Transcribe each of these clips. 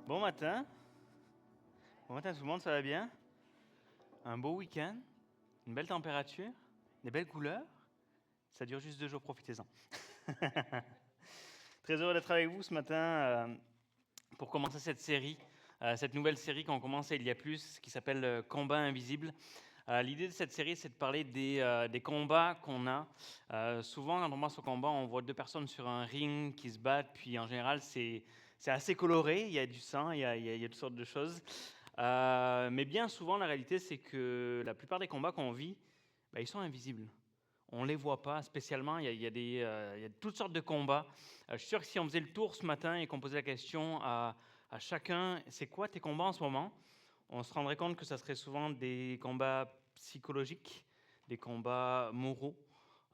Bon matin. Bon matin tout le monde, ça va bien? Un beau week-end, une belle température, des belles couleurs. Ça dure juste 2 jours, profitez-en. Très heureux d'être avec vous ce matin pour commencer cette série, cette nouvelle série qu'on commence il y a plus, qui s'appelle Combat invisible. L'idée de cette série, c'est de parler des combats qu'on a. Souvent, quand on pense au combat, on voit deux personnes sur un ring qui se battent, puis en général, c'est assez coloré, il y a du sang, il y a toutes sortes de choses. Mais bien souvent, la réalité, c'est que la plupart des combats qu'on vit, ils sont invisibles. On ne les voit pas spécialement, il y a toutes sortes de combats. Je suis sûr que si on faisait le tour ce matin et qu'on posait la question à chacun, c'est quoi tes combats en ce moment? On se rendrait compte que ça serait souvent des combats psychologiques, des combats moraux.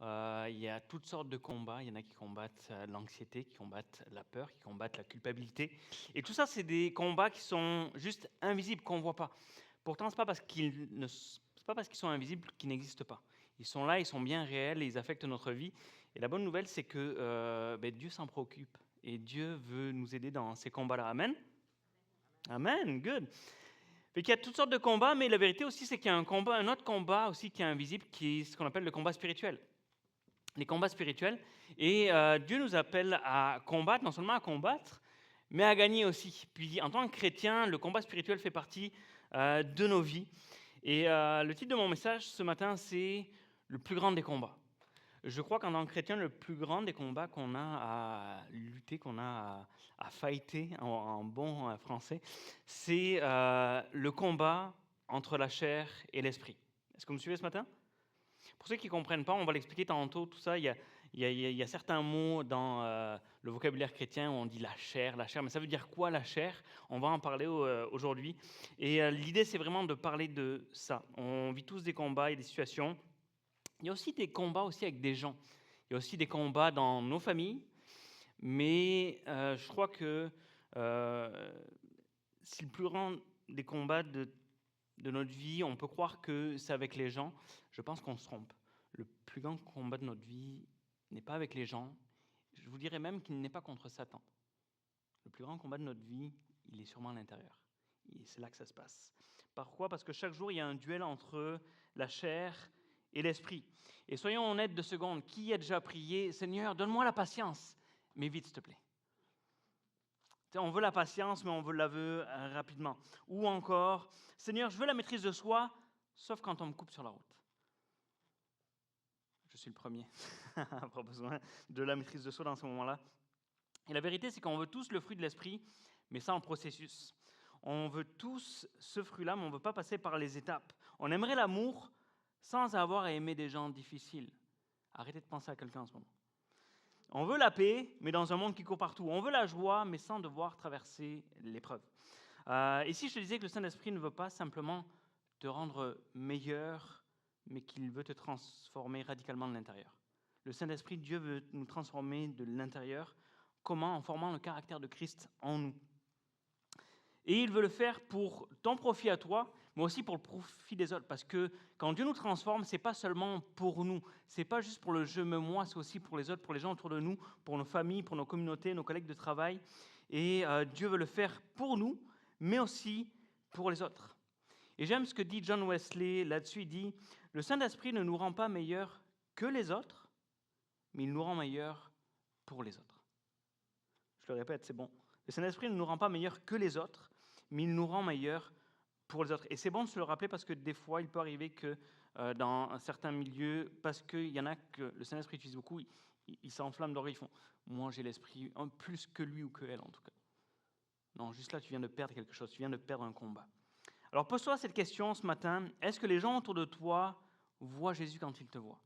Il y a toutes sortes de combats. Il y en a qui combattent l'anxiété, qui combattent la peur, qui combattent la culpabilité. Et tout ça, c'est des combats qui sont juste invisibles, qu'on ne voit pas. Pourtant, ce n'est pas parce qu'ils sont invisibles qu'ils n'existent pas. Ils sont là, ils sont bien réels et ils affectent notre vie. Et la bonne nouvelle, c'est que Dieu s'en préoccupe. Et Dieu veut nous aider dans ces combats-là. Amen? Amen, good. Fait qu'il y a toutes sortes de combats, mais la vérité aussi, c'est qu'il y a un autre combat aussi qui est invisible, qui est ce qu'on appelle le combat spirituel. Les combats spirituels. Et Dieu nous appelle à combattre, non seulement à combattre, mais à gagner aussi. Puis en tant que chrétien, le combat spirituel fait partie de nos vies. Et le titre de mon message ce matin, c'est le plus grand des combats. Je crois qu'en tant que chrétien, le plus grand des combats qu'on a à lutter, qu'on a à fighter en bon français, c'est le combat entre la chair et l'esprit. Est-ce que vous me suivez ce matin? Pour ceux qui ne comprennent pas, on va l'expliquer tantôt, tout ça. Il y a certains mots dans le vocabulaire chrétien où on dit la chair, mais ça veut dire quoi la chair? On va en parler aujourd'hui. Et l'idée, c'est vraiment de parler de ça. On vit tous des combats et des situations. Il y a aussi des combats aussi avec des gens. Il y a aussi des combats dans nos familles. Mais je crois que si le plus grand des combats de notre vie, on peut croire que c'est avec les gens, je pense qu'on se trompe. Le plus grand combat de notre vie n'est pas avec les gens. Je vous dirais même qu'il n'est pas contre Satan. Le plus grand combat de notre vie, il est sûrement à l'intérieur. Et c'est là que ça se passe. Pourquoi? Parce que chaque jour, il y a un duel entre la chair et l'esprit. Et soyons honnêtes 2 secondes. Qui a déjà prié, Seigneur, donne-moi la patience, mais vite, s'il te plaît. On veut la patience, mais on veut la veut rapidement. Ou encore, Seigneur, je veux la maîtrise de soi, sauf quand on me coupe sur la route. Je suis le premier à avoir besoin de la maîtrise de soi dans ce moment-là. Et la vérité, c'est qu'on veut tous le fruit de l'esprit, mais ça en processus. On veut tous ce fruit-là, mais on ne veut pas passer par les étapes. On aimerait l'amour sans avoir à aimer des gens difficiles. Arrêtez de penser à quelqu'un en ce moment. On veut la paix, mais dans un monde qui court partout. On veut la joie, mais sans devoir traverser l'épreuve. Et si je te disais que le Saint-Esprit ne veut pas simplement te rendre meilleur, mais qu'il veut te transformer radicalement de l'intérieur. Le Saint-Esprit, Dieu veut nous transformer de l'intérieur. Comment? En formant le caractère de Christ en nous. Et il veut le faire pour ton profit à toi, mais aussi pour le profit des autres. Parce que quand Dieu nous transforme, ce n'est pas seulement pour nous. Ce n'est pas juste pour le je me moi, c'est aussi pour les autres, pour les gens autour de nous, pour nos familles, pour nos communautés, nos collègues de travail. Et Dieu veut le faire pour nous, mais aussi pour les autres. Et j'aime ce que dit John Wesley là-dessus. Il dit « Le Saint-Esprit ne nous rend pas meilleurs que les autres, mais il nous rend meilleurs pour les autres. » Je le répète, c'est bon. Le Saint-Esprit ne nous rend pas meilleurs que les autres, mais il nous rend meilleurs pour les autres. Et c'est bon de se le rappeler parce que des fois, il peut arriver que dans certains milieux, parce qu'il y en a que le Saint-Esprit utilise beaucoup, ils s'enflamment d'orgueil, ils font « Moi, j'ai l'Esprit, plus que lui ou que elle, en tout cas. » Non, juste là, tu viens de perdre quelque chose, tu viens de perdre un combat. Alors, pose-toi cette question ce matin. Est-ce que les gens autour de toi voient Jésus quand ils te voient?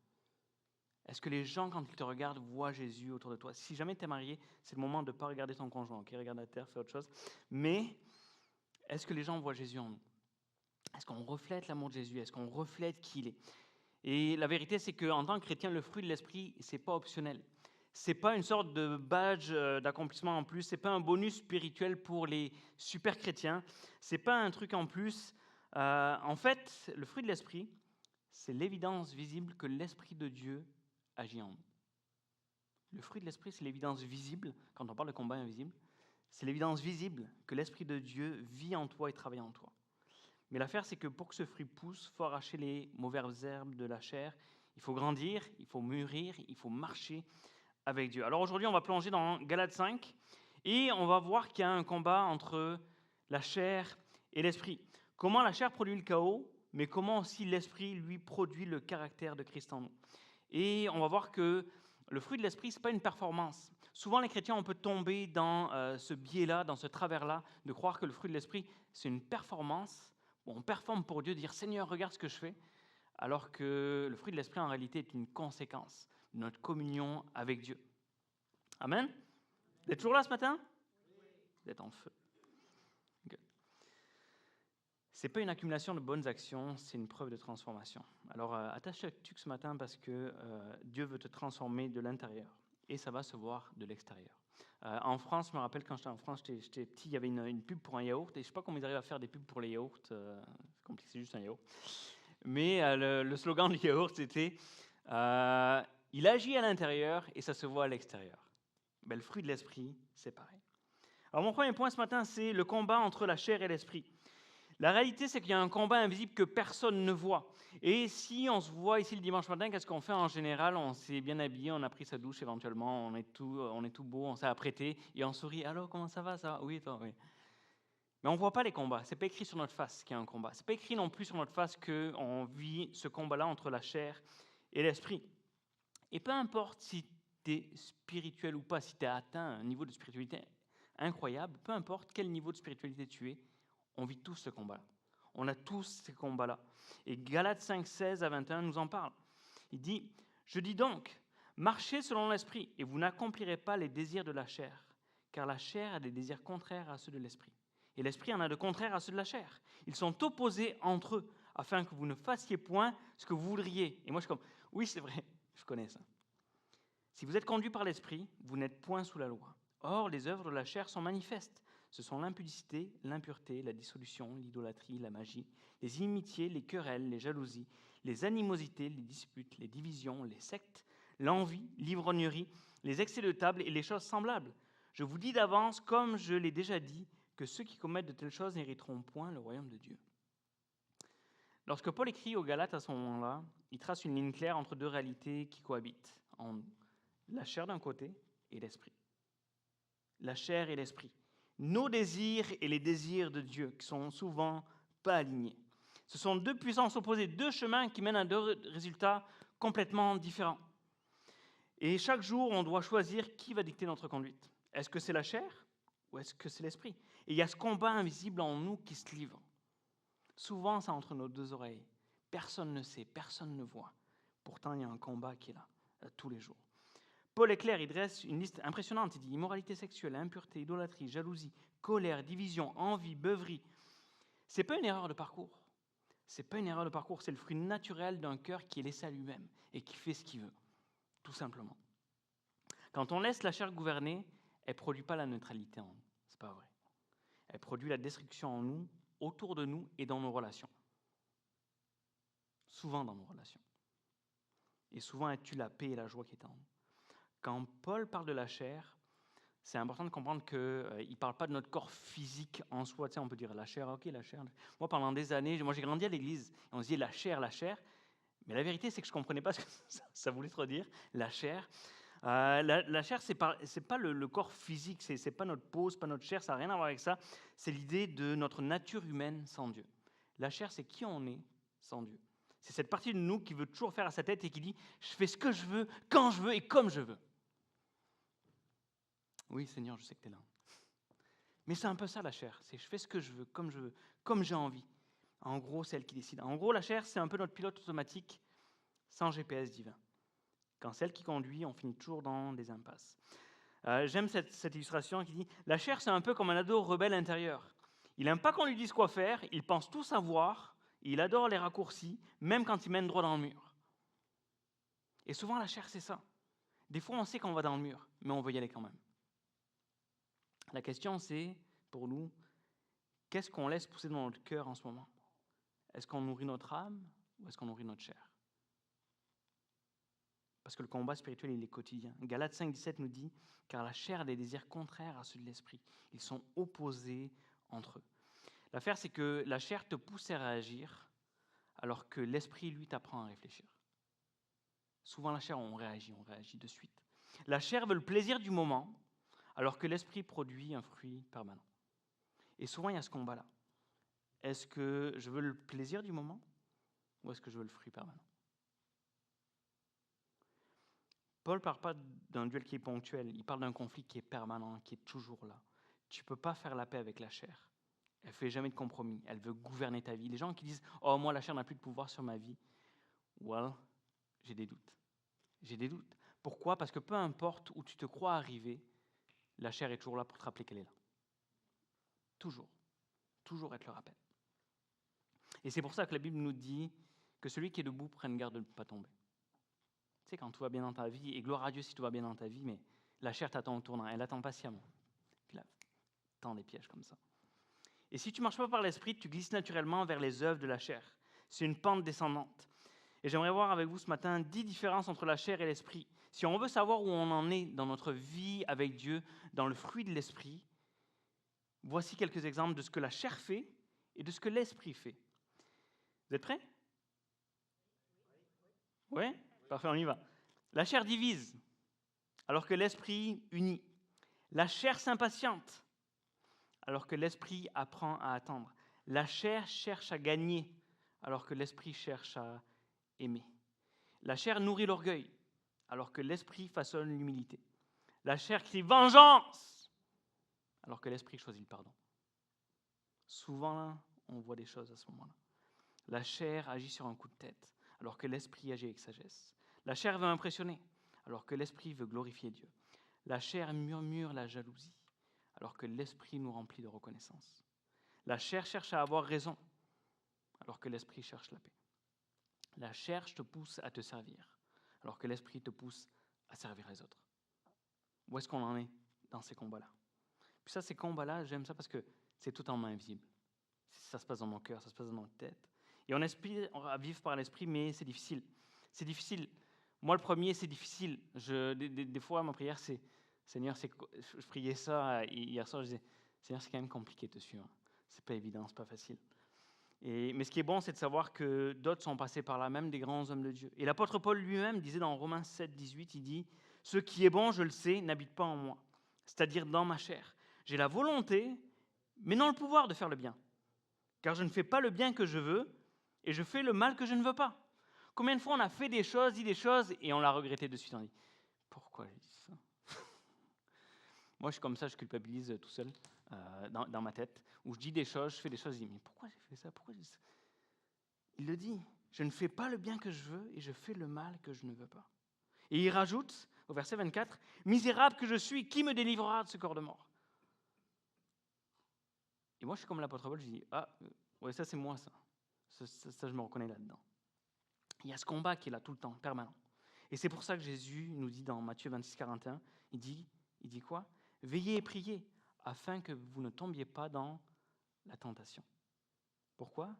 Est-ce que les gens, quand ils te regardent, voient Jésus autour de toi? Si jamais tu es marié, c'est le moment de ne pas regarder ton conjoint. Ok, regarde à terre, fais autre chose. Mais est-ce que les gens voient Jésus en nous? Est-ce qu'on reflète l'amour de Jésus? Est-ce qu'on reflète qui il est? Et la vérité, c'est qu'en tant que chrétien, le fruit de l'esprit, ce n'est pas optionnel. Ce n'est pas une sorte de badge d'accomplissement en plus. Ce n'est pas un bonus spirituel pour les super chrétiens. Ce n'est pas un truc en plus. En fait, le fruit de l'esprit, c'est l'évidence visible que l'Esprit de Dieu agit en nous. Le fruit de l'esprit, c'est l'évidence visible, quand on parle de combat invisible, C'est l'évidence visible que l'Esprit de Dieu vit en toi et travaille en toi. Mais l'affaire, c'est que pour que ce fruit pousse, il faut arracher les mauvaises herbes de la chair, il faut grandir, il faut mûrir, il faut marcher avec Dieu. Alors aujourd'hui, on va plonger dans Galates 5 et on va voir qu'il y a un combat entre la chair et l'esprit. Comment la chair produit le chaos, mais comment aussi l'esprit, lui, produit le caractère de Christ en nous. Et on va voir que le fruit de l'esprit, ce n'est pas une performance. Souvent, les chrétiens, on peut tomber dans ce biais-là, dans ce travers-là, de croire que le fruit de l'esprit, c'est une performance. On performe pour Dieu, dire « Seigneur, regarde ce que je fais », alors que le fruit de l'esprit, en réalité, est une conséquence de notre communion avec Dieu. Amen. Vous êtes toujours là ce matin? Vous êtes en feu. Okay. Ce n'est pas une accumulation de bonnes actions, c'est une preuve de transformation. Alors, attache-toi ce matin parce que Dieu veut te transformer de l'intérieur et ça va se voir de l'extérieur. En France, je me rappelle quand j'étais en France, j'étais petit, il y avait une pub pour un yaourt et je ne sais pas comment ils arrivent à faire des pubs pour les yaourts, c'est compliqué, c'est juste un yaourt. Mais le slogan du yaourt, c'était il agit à l'intérieur et ça se voit à l'extérieur. Ben, le fruit de l'esprit, c'est pareil. Alors mon premier point ce matin, c'est le combat entre la chair et l'esprit. La réalité, c'est qu'il y a un combat invisible que personne ne voit. Et si on se voit ici le dimanche matin, qu'est-ce qu'on fait en général? On s'est bien habillé, on a pris sa douche éventuellement, on est tout beau, on s'est apprêté et on sourit. Alors, comment ça va? Ça va? Oui, toi, oui. Mais on ne voit pas les combats. Ce n'est pas écrit sur notre face qu'il y a un combat. Ce n'est pas écrit non plus sur notre face qu'on vit ce combat-là entre la chair et l'esprit. Et peu importe si tu es spirituel ou pas, si tu as atteint un niveau de spiritualité incroyable, peu importe quel niveau de spiritualité tu es, on vit tous ce combat-là. On a tous ces combats-là. Et Galates 5, 16 à 21 nous en parle. Il dit « Je dis donc, marchez selon l'esprit, et vous n'accomplirez pas les désirs de la chair, car la chair a des désirs contraires à ceux de l'esprit. Et l'esprit en a de contraires à ceux de la chair. Ils sont opposés entre eux, afin que vous ne fassiez point ce que vous voudriez. » Et moi, je suis comme « Oui, c'est vrai, je connais ça. Si vous êtes conduit par l'esprit, vous n'êtes point sous la loi. Or, les œuvres de la chair sont manifestes. Ce sont l'impudicité, l'impureté, la dissolution, l'idolâtrie, la magie, les inimitiés, les querelles, les jalousies, les animosités, les disputes, les divisions, les sectes, l'envie, l'ivrognerie, les excès de table et les choses semblables. Je vous dis d'avance, comme je l'ai déjà dit, que ceux qui commettent de telles choses n'hériteront point le royaume de Dieu. » Lorsque Paul écrit aux Galates à ce moment-là, il trace une ligne claire entre deux réalités qui cohabitent en nous. La chair d'un côté et l'esprit. La chair et l'esprit. Nos désirs et les désirs de Dieu qui sont souvent pas alignés. Ce sont deux puissances opposées, deux chemins qui mènent à deux résultats complètement différents. Et chaque jour, on doit choisir qui va dicter notre conduite. Est-ce que c'est la chair ou est-ce que c'est l'esprit? Et il y a ce combat invisible en nous qui se livre. Souvent, c'est entre nos deux oreilles. Personne ne sait, personne ne voit. Pourtant, il y a un combat qui est là, tous les jours. Paul est clair, il dresse une liste impressionnante. Il dit immoralité sexuelle, impureté, idolâtrie, jalousie, colère, division, envie, beuverie. Ce n'est pas une erreur de parcours. C'est pas une erreur de parcours, c'est le fruit naturel d'un cœur qui est laissé à lui-même et qui fait ce qu'il veut, tout simplement. Quand on laisse la chair gouverner, elle ne produit pas la neutralité en nous. Ce n'est pas vrai. Elle produit la destruction en nous, autour de nous et dans nos relations. Souvent dans nos relations. Et souvent, elle tue la paix et la joie qui est en nous. Quand Paul parle de la chair, c'est important de comprendre qu'il ne parle pas de notre corps physique en soi. Tu sais, on peut dire la chair, ok, la chair. Moi, pendant des années, j'ai grandi à l'église, et on se disait la chair, la chair. Mais la vérité, c'est que je ne comprenais pas ce que ça voulait trop dire, la chair. La chair, ce n'est pas le corps physique, ce n'est pas notre peau, ce n'est pas notre chair, ça n'a rien à voir avec ça. C'est l'idée de notre nature humaine sans Dieu. La chair, c'est qui on est sans Dieu. C'est cette partie de nous qui veut toujours faire à sa tête et qui dit « je fais ce que je veux, quand je veux et comme je veux ». Oui, Seigneur, je sais que tu es là. Mais c'est un peu ça, la chair. C'est je fais ce que je veux, comme j'ai envie. En gros, c'est elle qui décide. En gros, la chair, c'est un peu notre pilote automatique sans GPS divin. Quand c'est elle qui conduit, on finit toujours dans des impasses. J'aime cette illustration qui dit « La chair, c'est un peu comme un ado rebelle intérieur. Il n'aime pas qu'on lui dise quoi faire, il pense tout savoir, il adore les raccourcis, même quand il mène droit dans le mur. » Et souvent, la chair, c'est ça. Des fois, on sait qu'on va dans le mur, mais on veut y aller quand même. La question, c'est, pour nous, qu'est-ce qu'on laisse pousser dans notre cœur en ce moment? Est-ce qu'on nourrit notre âme ou est-ce qu'on nourrit notre chair? Parce que le combat spirituel, il est quotidien. Galates 5,17 nous dit « Car la chair a des désirs contraires à ceux de l'esprit. Ils sont opposés entre eux. » L'affaire, c'est que la chair te pousse à réagir, alors que l'esprit, lui, t'apprend à réfléchir. Souvent, la chair, on réagit de suite. La chair veut le plaisir du moment, alors que l'esprit produit un fruit permanent. Et souvent, il y a ce combat-là. Est-ce que je veux le plaisir du moment ou est-ce que je veux le fruit permanent? Paul ne parle pas d'un duel qui est ponctuel, il parle d'un conflit qui est permanent, qui est toujours là. Tu ne peux pas faire la paix avec la chair. Elle ne fait jamais de compromis, elle veut gouverner ta vie. Les gens qui disent « Oh, moi, la chair n'a plus de pouvoir sur ma vie », well, j'ai des doutes. J'ai des doutes. Pourquoi? Parce que peu importe où tu te crois arriver, la chair est toujours là pour te rappeler qu'elle est là. Toujours. Toujours être le rappel. Et c'est pour ça que la Bible nous dit que celui qui est debout prenne garde de ne pas tomber. Tu sais, quand tout va bien dans ta vie, et gloire à Dieu si tout va bien dans ta vie, mais la chair t'attend au tournant, elle attend patiemment. Puis là, tend des pièges comme ça. Et si tu ne marches pas par l'esprit, tu glisses naturellement vers les œuvres de la chair. C'est une pente descendante. Et j'aimerais voir avec vous ce matin 10 différences entre la chair et l'esprit. Si on veut savoir où on en est dans notre vie avec Dieu, dans le fruit de l'esprit, voici quelques exemples de ce que la chair fait et de ce que l'esprit fait. Vous êtes prêts? Oui? Parfait, on y va. La chair divise, alors que l'esprit unit. La chair s'impatiente, alors que l'esprit apprend à attendre. La chair cherche à gagner, alors que l'esprit cherche à aimer. La chair nourrit l'orgueil, alors que l'esprit façonne l'humilité. La chair crie « vengeance !» alors que l'esprit choisit le pardon. Souvent, on voit des choses à ce moment-là. La chair agit sur un coup de tête, alors que l'esprit agit avec sagesse. La chair veut impressionner, alors que l'esprit veut glorifier Dieu. La chair murmure la jalousie, alors que l'esprit nous remplit de reconnaissance. La chair cherche à avoir raison, alors que l'esprit cherche la paix. La chair te pousse à te servir, alors que l'esprit te pousse à servir les autres. Où est-ce qu'on en est dans ces combats-là? Puis ça, ces combats-là, j'aime ça parce que c'est totalement invisible. Ça se passe dans nos cœurs, ça se passe dans notre tête. Et on aspire à vivre par l'esprit, mais c'est difficile. C'est difficile. Moi, le premier, c'est difficile. Des fois, ma prière, c'est Seigneur, je priais ça hier soir, je disais Seigneur, c'est quand même compliqué de te suivre. C'est pas évident, c'est pas facile. Mais ce qui est bon, c'est de savoir que d'autres sont passés par là, même des grands hommes de Dieu. Et l'apôtre Paul lui-même disait dans Romains 7, 18, il dit « Ce qui est bon, je le sais, n'habite pas en moi, c'est-à-dire dans ma chair. J'ai la volonté, mais non le pouvoir de faire le bien. Car je ne fais pas le bien que je veux, et je fais le mal que je ne veux pas. » Combien de fois on a fait des choses, dit des choses, et on l'a regretté de suite. On dit « Pourquoi j'ai dit ça ?» Moi, je suis comme ça, je culpabilise tout seul dans ma tête, où je dis des choses, je fais des choses, je dis « Mais pourquoi j'ai fait ça? Pourquoi j'ai dit ça ?» Il le dit, je ne fais pas le bien que je veux et je fais le mal que je ne veux pas. Et il rajoute au verset 24, misérable que je suis, qui me délivrera de ce corps de mort? Et moi, je suis comme l'apôtre Paul, je dis, ouais, ça c'est moi, ça, je me reconnais là-dedans. Il y a ce combat qui est là tout le temps, permanent. Et c'est pour ça que Jésus nous dit dans Matthieu 26, 41, il dit quoi? Veillez et priez, afin que vous ne tombiez pas dans la tentation. Pourquoi?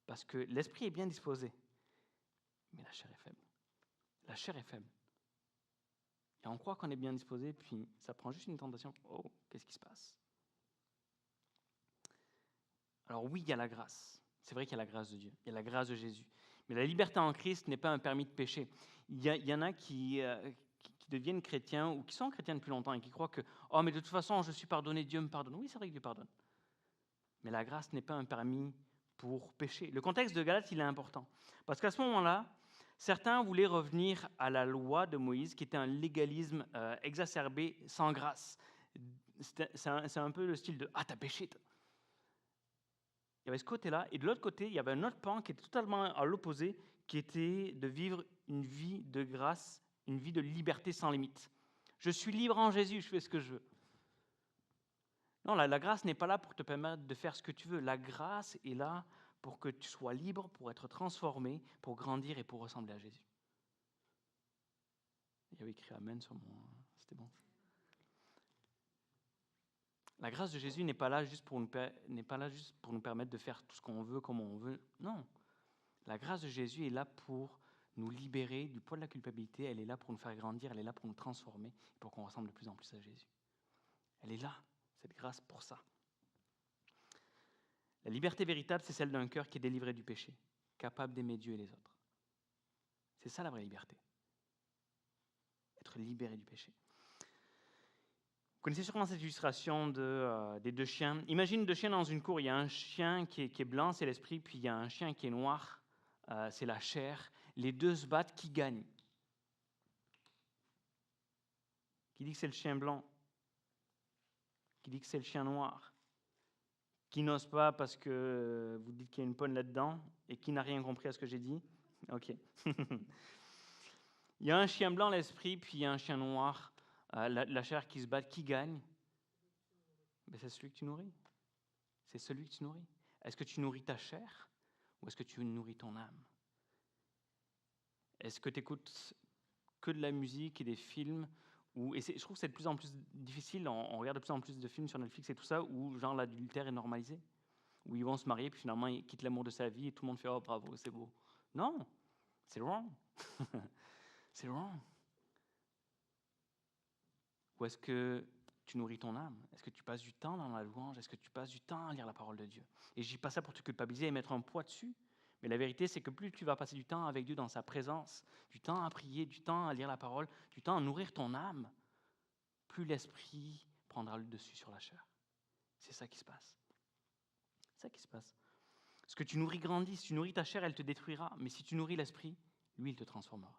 Parce que l'esprit est bien disposé, mais la chair est faible. La chair est faible. Et on croit qu'on est bien disposé, puis ça prend juste une tentation. Oh, qu'est-ce qui se passe? Alors oui, il y a la grâce. C'est vrai qu'il y a la grâce de Dieu, il y a la grâce de Jésus. Mais la liberté en Christ n'est pas un permis de péché. Il y en a qui deviennent chrétiens ou qui sont chrétiens depuis longtemps et qui croient que « Oh, mais de toute façon, je suis pardonné, Dieu me pardonne. » Oui, c'est vrai que Dieu pardonne. Mais la grâce n'est pas un permis pour pécher. Le contexte de Galates, il est important. Parce qu'à ce moment-là, certains voulaient revenir à la loi de Moïse, qui était un légalisme exacerbé, sans grâce. C'est un peu le style de « Ah, t'as péché !» Il y avait ce côté-là, et de l'autre côté, il y avait un autre pan qui était totalement à l'opposé, qui était de vivre une vie de grâce, une vie de liberté sans limite. Je suis libre en Jésus, je fais ce que je veux. Non, la grâce n'est pas là pour te permettre de faire ce que tu veux. La grâce est là pour que tu sois libre, pour être transformé, pour grandir et pour ressembler à Jésus. Il y avait écrit Amen sur mon... C'était bon. La grâce de Jésus n'est pas là juste pour nous permettre de faire tout ce qu'on veut, comme on veut. Non. La grâce de Jésus est là pour nous libérer du poids de la culpabilité, elle est là pour nous faire grandir, elle est là pour nous transformer, pour qu'on ressemble de plus en plus à Jésus. Elle est là, cette grâce pour ça. La liberté véritable, c'est celle d'un cœur qui est délivré du péché, capable d'aimer Dieu et les autres. C'est ça la vraie liberté. Être libéré du péché. Vous connaissez sûrement cette illustration des deux chiens. Imagine deux chiens dans une cour. Il y a un chien qui est blanc, c'est l'esprit, puis il y a un chien qui est noir, c'est la chair. Les deux se battent, qui gagne? Qui dit que c'est le chien blanc? Qui dit que c'est le chien noir? Qui n'ose pas parce que vous dites qu'il y a une pomme là-dedans et qui n'a rien compris à ce que j'ai dit? Ok. Il y a un chien blanc, l'esprit, puis il y a un chien noir, la chair qui se bat. Qui gagne? Ben, c'est celui que tu nourris. C'est celui que tu nourris. Est-ce que tu nourris ta chair ou est-ce que tu nourris ton âme? Est-ce que tu écoutes que de la musique et des films je trouve que c'est de plus en plus difficile, on regarde de plus en plus de films sur Netflix et tout ça, où genre l'adultère est normalisé, où ils vont se marier, puis finalement ils quittent l'amour de sa vie et tout le monde fait « Oh bravo, c'est beau ». Non, c'est wrong. C'est wrong. Ou est-ce que tu nourris ton âme? Est-ce que tu passes du temps dans la louange? Est-ce que tu passes du temps à lire la parole de Dieu? Et je dis pas ça pour te culpabiliser et mettre un poids dessus, mais la vérité, c'est que plus tu vas passer du temps avec Dieu dans sa présence, du temps à prier, du temps à lire la parole, du temps à nourrir ton âme, plus l'esprit prendra le dessus sur la chair. C'est ça qui se passe. C'est ça qui se passe. Ce que tu nourris grandit. Si tu nourris ta chair, elle te détruira. Mais si tu nourris l'esprit, lui, il te transformera.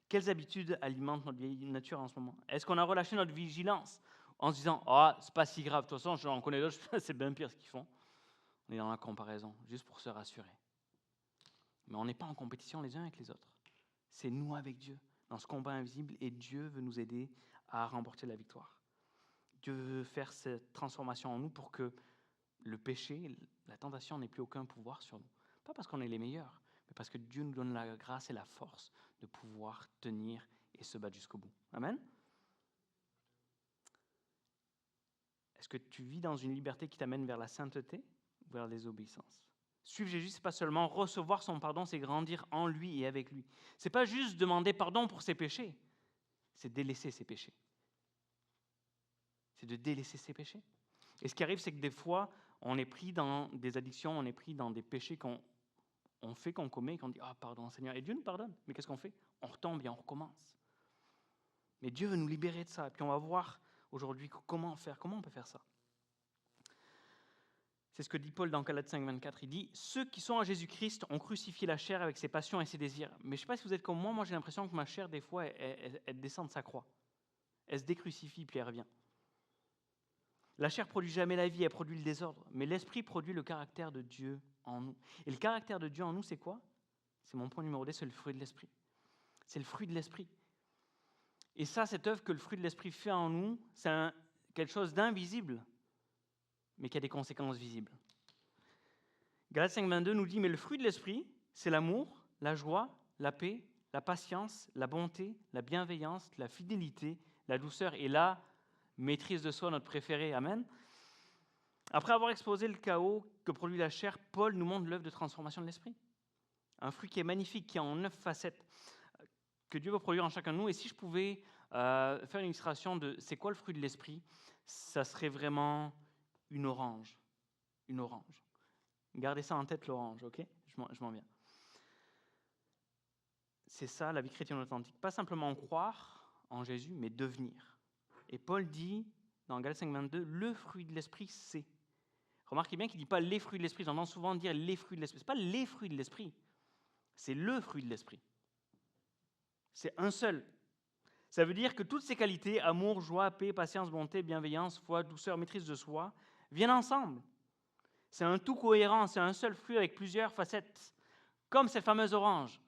Quelles habitudes alimentent notre vieille nature en ce moment? Est-ce qu'on a relâché notre vigilance en se disant « Ah, c'est pas si grave, de toute façon, j'en connais d'autres, c'est bien pire ce qu'ils font ». On est dans la comparaison, juste pour se rassurer. Mais on n'est pas en compétition les uns avec les autres. C'est nous avec Dieu, dans ce combat invisible, et Dieu veut nous aider à remporter la victoire. Dieu veut faire cette transformation en nous pour que le péché, la tentation n'ait plus aucun pouvoir sur nous. Pas parce qu'on est les meilleurs, mais parce que Dieu nous donne la grâce et la force de pouvoir tenir et se battre jusqu'au bout. Amen. Est-ce que tu vis dans une liberté qui t'amène vers la sainteté ou vers la désobéissance? Suivre Jésus, ce n'est pas seulement recevoir son pardon, c'est grandir en lui et avec lui. Ce n'est pas juste demander pardon pour ses péchés, c'est délaisser ses péchés. C'est de délaisser ses péchés. Et ce qui arrive, c'est que des fois, on est pris dans des addictions, on est pris dans des péchés qu'on fait, qu'on commet, qu'on dit « Ah, pardon Seigneur ». Et Dieu nous pardonne. Mais qu'est-ce qu'on fait? On retombe et on recommence. Mais Dieu veut nous libérer de ça. Et puis on va voir aujourd'hui comment on peut faire ça. C'est ce que dit Paul dans Galates 5, 24. Il dit « Ceux qui sont en Jésus-Christ ont crucifié la chair avec ses passions et ses désirs. » Mais je ne sais pas si vous êtes comme moi j'ai l'impression que ma chair, des fois, elle descend de sa croix. Elle se décrucifie, puis elle revient. La chair produit jamais la vie, elle produit le désordre. Mais l'esprit produit le caractère de Dieu en nous. Et le caractère de Dieu en nous, c'est quoi? C'est mon point numéro 2, c'est le fruit de l'esprit. C'est le fruit de l'esprit. Et ça, cette œuvre que le fruit de l'esprit fait en nous, c'est quelque chose d'invisible, mais qui a des conséquences visibles. Galates 5, 22 nous dit « Mais le fruit de l'esprit, c'est l'amour, la joie, la paix, la patience, la bonté, la bienveillance, la fidélité, la douceur et la maîtrise de soi, notre préféré. » Amen. Après avoir exposé le chaos que produit la chair, Paul nous montre l'œuvre de transformation de l'esprit. Un fruit qui est magnifique, qui est en 9 facettes, que Dieu va produire en chacun de nous. Et si je pouvais faire une illustration de c'est quoi le fruit de l'esprit, ça serait vraiment une orange. Une orange. Gardez ça en tête, l'orange, ok? Je m'en viens. C'est ça, la vie chrétienne authentique. Pas simplement croire en Jésus, mais devenir. Et Paul dit, dans Galates 5, 22, le fruit de l'esprit, c'est. Remarquez bien qu'il ne dit pas les fruits de l'esprit. J'entends souvent dire les fruits de l'esprit. Ce n'est pas les fruits de l'esprit. C'est le fruit de l'esprit. C'est un seul. Ça veut dire que toutes ces qualités, amour, joie, paix, patience, bonté, bienveillance, foi, douceur, maîtrise de soi, viennent ensemble. C'est un tout cohérent, c'est un seul fruit avec plusieurs facettes. Comme cette fameuse orange.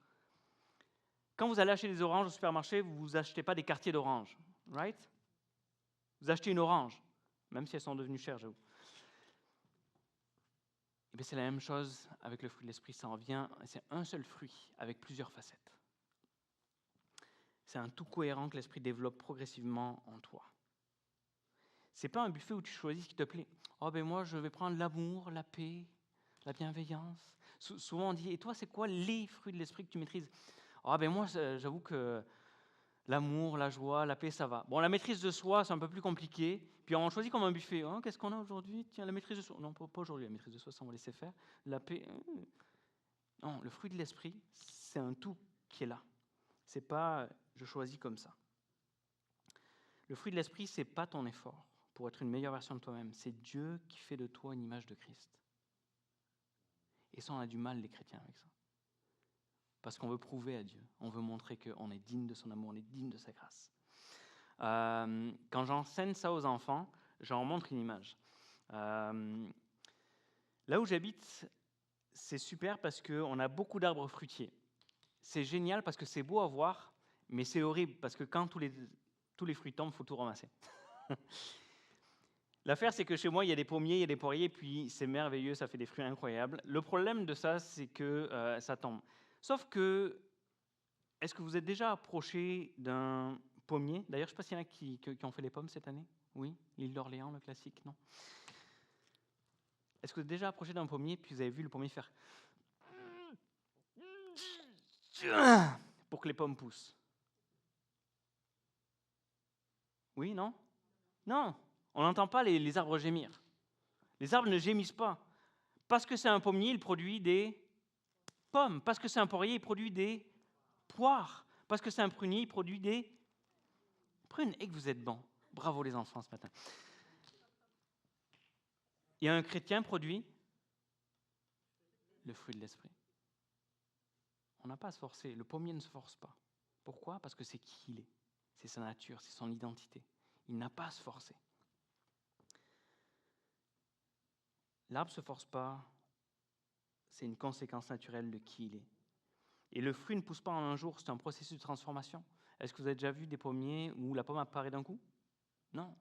Quand vous allez acheter des oranges au supermarché, vous n'achetez pas des quartiers d'oranges. Right? Vous achetez une orange, même si elles sont devenues chères, j'avoue. Et c'est la même chose avec le fruit de l'esprit. Ça en vient, c'est un seul fruit avec plusieurs facettes. C'est un tout cohérent que l'esprit développe progressivement en toi. C'est pas un buffet où tu choisis ce qui te plaît. Oh ben moi je vais prendre l'amour, la paix, la bienveillance. Souvent on dit, et toi, c'est quoi les fruits de l'esprit que tu maîtrises? Ah ben moi, j'avoue que l'amour, la joie, la paix, ça va. Bon, la maîtrise de soi, c'est un peu plus compliqué. Puis on choisit comme un buffet. Hein, qu'est-ce qu'on a aujourd'hui? Tiens, la maîtrise de soi. Non, pas aujourd'hui, la maîtrise de soi, ça on va laisser faire. La paix. Non, le fruit de l'esprit, c'est un tout qui est là. C'est pas je choisis comme ça. Le fruit de l'esprit, c'est pas ton effort pour être une meilleure version de toi-même. C'est Dieu qui fait de toi une image de Christ. Et ça, on a du mal, les chrétiens, avec ça. Parce qu'on veut prouver à Dieu. On veut montrer qu'on est digne de son amour, on est digne de sa grâce. Quand j'enseigne ça aux enfants, j'en montre une image. Là où j'habite, c'est super parce qu'on a beaucoup d'arbres fruitiers. C'est génial parce que c'est beau à voir, mais c'est horrible parce que quand tous les fruits tombent, il faut tout ramasser. L'affaire, c'est que chez moi, il y a des pommiers, il y a des poiriers, puis c'est merveilleux, ça fait des fruits incroyables. Le problème de ça, c'est que ça tombe. Sauf que, est-ce que vous êtes déjà approché d'un pommier? D'ailleurs, je ne sais pas s'il y en a qui ont fait les pommes cette année. Oui, l'île d'Orléans, le classique, non? Est-ce que vous êtes déjà approché d'un pommier, puis vous avez vu le pommier faire pour que les pommes poussent? Oui, non? Non, on n'entend pas les arbres gémir. Les arbres ne gémissent pas. Parce que c'est un pommier, il produit des pommes. Parce que c'est un poirier, il produit des poires. Parce que c'est un prunier, il produit des prunes. Et que vous êtes bons. Bravo les enfants ce matin. Et un chrétien produit le fruit de l'esprit. On n'a pas à se forcer. Le pommier ne se force pas. Pourquoi? Parce que c'est qui il est. C'est sa nature, c'est son identité. Il n'a pas à se forcer. L'arbre ne se force pas. C'est une conséquence naturelle de qui il est. Et le fruit ne pousse pas en un jour, c'est un processus de transformation. Est-ce que vous avez déjà vu des pommiers où la pomme apparaît d'un coup? Non.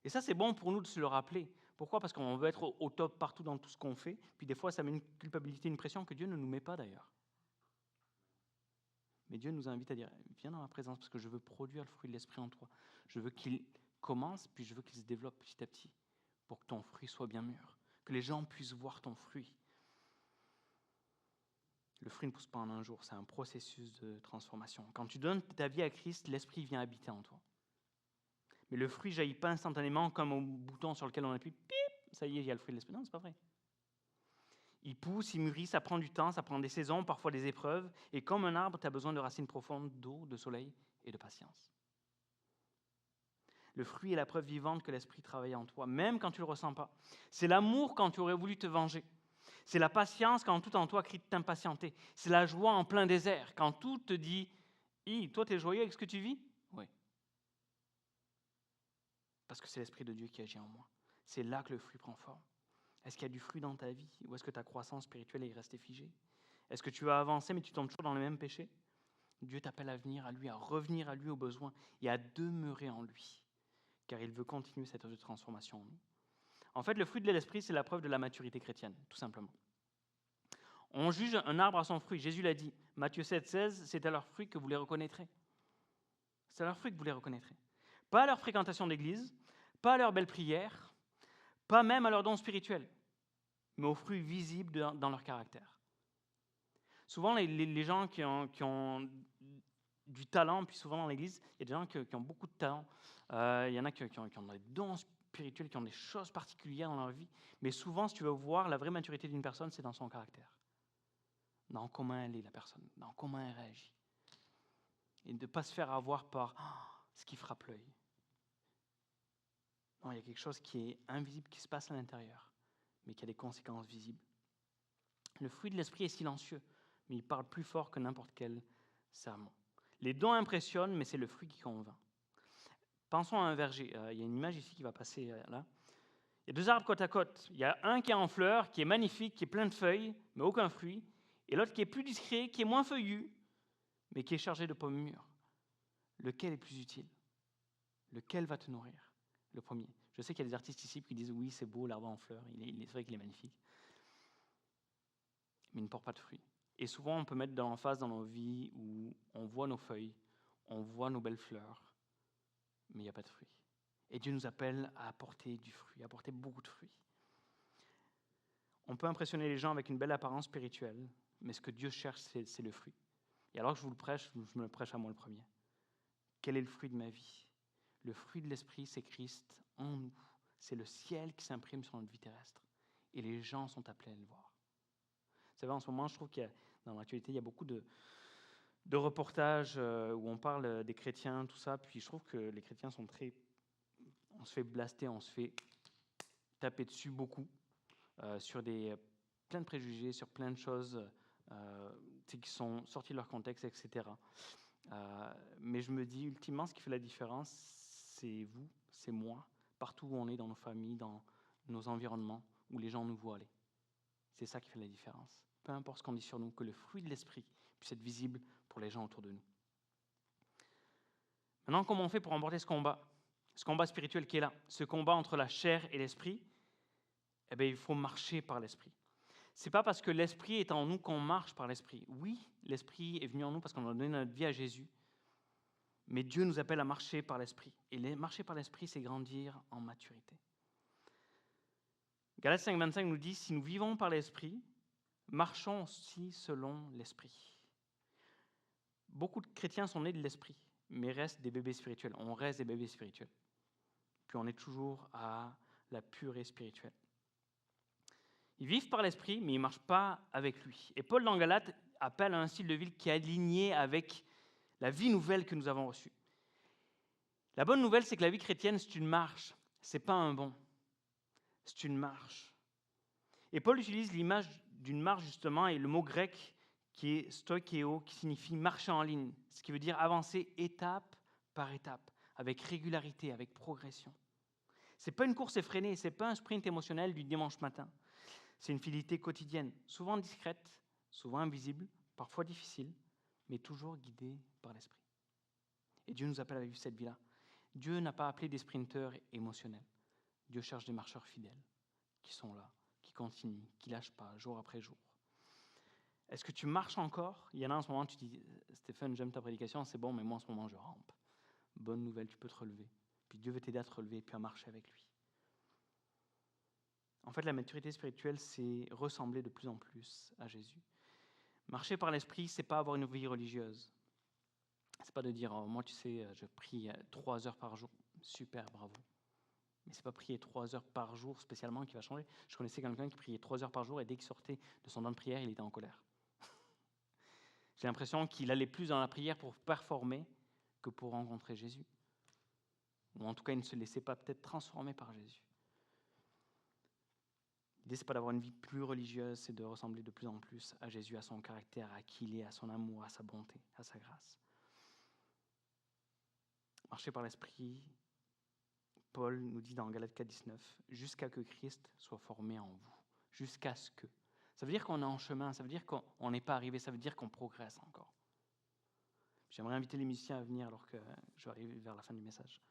Et ça, c'est bon pour nous de se le rappeler. Pourquoi? Parce qu'on veut être au top partout dans tout ce qu'on fait. Puis des fois, ça met une culpabilité, une pression que Dieu ne nous met pas d'ailleurs. Mais Dieu nous invite à dire, viens dans ma présence parce que je veux produire le fruit de l'esprit en toi. Je veux qu'il commence, puis je veux qu'il se développe petit à petit pour que ton fruit soit bien mûr. Que les gens puissent voir ton fruit. Le fruit ne pousse pas en un jour, c'est un processus de transformation. Quand tu donnes ta vie à Christ, l'Esprit vient habiter en toi. Mais le fruit ne jaillit pas instantanément comme au bouton sur lequel on appuie, pip, ça y est, il y a le fruit de l'Esprit. Non, c'est pas vrai. Il pousse, il mûrit, ça prend du temps, ça prend des saisons, parfois des épreuves. Et comme un arbre, tu as besoin de racines profondes, d'eau, de soleil et de patience. Le fruit est la preuve vivante que l'Esprit travaille en toi, même quand tu ne le ressens pas. C'est l'amour quand tu aurais voulu te venger. C'est la patience quand tout en toi crie de t'impatienter. C'est la joie en plein désert, quand tout te dit « toi, tu es joyeux avec ce que tu vis ?» Oui. Parce que c'est l'Esprit de Dieu qui agit en moi. C'est là que le fruit prend forme. Est-ce qu'il y a du fruit dans ta vie? Ou est-ce que ta croissance spirituelle est restée figée? Est-ce que tu vas avancer mais tu tombes toujours dans les mêmes péchés? Dieu t'appelle à venir à lui, à revenir à lui au besoin et à demeurer en lui, car il veut continuer cette œuvre de transformation en nous. En fait, le fruit de l'esprit, c'est la preuve de la maturité chrétienne, tout simplement. On juge un arbre à son fruit. Jésus l'a dit. Matthieu 7, 16, c'est à leur fruit que vous les reconnaîtrez. C'est à leur fruit que vous les reconnaîtrez. Pas à leur fréquentation d'église, pas à leur belle prière, pas même à leur don spirituel, mais aux fruits visibles dans leur caractère. Souvent, les gens qui ont du talent, puis souvent dans l'église, il y a des gens qui ont beaucoup de talent. Il y en a qui ont des dons spirituels, qui ont des choses particulières dans leur vie. Mais souvent, si tu veux voir la vraie maturité d'une personne, c'est dans son caractère. Dans comment elle est, la personne, dans comment elle réagit. Et de ne pas se faire avoir par ce qui frappe l'œil. Non, il y a quelque chose qui est invisible, qui se passe à l'intérieur, mais qui a des conséquences visibles. Le fruit de l'esprit est silencieux, mais il parle plus fort que n'importe quel sermon. Les dons impressionnent, mais c'est le fruit qui convainc. Pensons à un verger. Il y a une image ici qui va passer là. Il y a deux arbres côte à côte. Il y a un qui est en fleurs, qui est magnifique, qui est plein de feuilles, mais aucun fruit. Et l'autre qui est plus discret, qui est moins feuillu, mais qui est chargé de pommes mûres. Lequel est plus utile? Lequel va te nourrir? Le premier. Je sais qu'il y a des artistes ici qui disent oui, c'est beau, l'arbre en fleurs, c'est vrai qu'il est magnifique. Mais il ne porte pas de fruits. Et souvent, on peut mettre dans l'emphase dans nos vies où on voit nos feuilles, on voit nos belles fleurs, mais il n'y a pas de fruits. Et Dieu nous appelle à apporter du fruit, à apporter beaucoup de fruits. On peut impressionner les gens avec une belle apparence spirituelle, mais ce que Dieu cherche, c'est le fruit. Et alors que je vous le prêche, je me le prêche à moi le premier. Quel est le fruit de ma vie? Le fruit de l'Esprit, c'est Christ en nous. C'est le ciel qui s'imprime sur notre vie terrestre. Et les gens sont appelés à le voir. Vous savez, en ce moment, je trouve que dans l'actualité, il y a beaucoup de reportages où on parle des chrétiens, tout ça. Puis je trouve que les chrétiens sont très... On se fait blaster, on se fait taper dessus beaucoup sur plein de préjugés, sur plein de choses qui sont sorties de leur contexte, etc. Mais je me dis, ultimement, ce qui fait la différence, c'est vous, c'est moi, partout où on est, dans nos familles, dans nos environnements, où les gens nous voient aller. C'est ça qui fait la différence. Peu importe ce qu'on dit sur nous, que le fruit de l'esprit puisse être visible pour les gens autour de nous. Maintenant, comment on fait pour remporter ce combat spirituel qui est là, ce combat entre la chair et l'esprit? Eh bien, il faut marcher par l'esprit. C'est pas parce que l'esprit est en nous qu'on marche par l'esprit. Oui, l'esprit est venu en nous parce qu'on a donné notre vie à Jésus. Mais Dieu nous appelle à marcher par l'esprit. Et marcher par l'esprit, c'est grandir en maturité. Galates 5,25 nous dit, si nous vivons par l'esprit, marchons aussi selon l'esprit. Beaucoup de chrétiens sont nés de l'esprit, mais restent des bébés spirituels. On reste des bébés spirituels. Puis on est toujours à la purée spirituelle. Ils vivent par l'esprit, mais ils ne marchent pas avec lui. Et Paul dans Galates appelle à un style de vie qui est aligné avec la vie nouvelle que nous avons reçue. La bonne nouvelle, c'est que la vie chrétienne, c'est une marche. Ce n'est pas un bond. C'est une marche. Et Paul utilise l'image d'une marche, justement, et le mot grec qui est stoikeo, qui signifie marcher en ligne, ce qui veut dire avancer étape par étape, avec régularité, avec progression. Ce n'est pas une course effrénée, ce n'est pas un sprint émotionnel du dimanche matin. C'est une fidélité quotidienne, souvent discrète, souvent invisible, parfois difficile, mais toujours guidée par l'esprit. Et Dieu nous appelle à vivre cette vie-là. Dieu n'a pas appelé des sprinteurs émotionnels. Dieu cherche des marcheurs fidèles, qui sont là, qui continuent, qui ne lâchent pas, jour après jour. Est-ce que tu marches encore? Il y en a en ce moment, tu dis, Stéphane, j'aime ta prédication, c'est bon, mais moi en ce moment, je rampe. Bonne nouvelle, tu peux te relever. Puis Dieu veut t'aider à te relever, puis à marcher avec lui. En fait, la maturité spirituelle, c'est ressembler de plus en plus à Jésus. Marcher par l'esprit, c'est pas avoir une vie religieuse. C'est pas de dire, oh, moi, tu sais, je prie 3 heures par jour. Super, bravo. Mais c'est pas prier 3 heures par jour spécialement qui va changer. Je connaissais quelqu'un qui priait 3 heures par jour et dès qu'il sortait de son temps de prière, il était en colère. J'ai l'impression qu'il allait plus dans la prière pour performer que pour rencontrer Jésus. Ou en tout cas, il ne se laissait pas peut-être transformer par Jésus. L'idée, ce n'est pas d'avoir une vie plus religieuse, c'est de ressembler de plus en plus à Jésus, à son caractère, à qui il est, à son amour, à sa bonté, à sa grâce. Marcher par l'esprit, Paul nous dit dans Galates 4,19, jusqu'à que Christ soit formé en vous. Jusqu'à ce que. Ça veut dire qu'on est en chemin, ça veut dire qu'on n'est pas arrivé, ça veut dire qu'on progresse encore. J'aimerais inviter les musiciens à venir alors que je vais arriver vers la fin du message.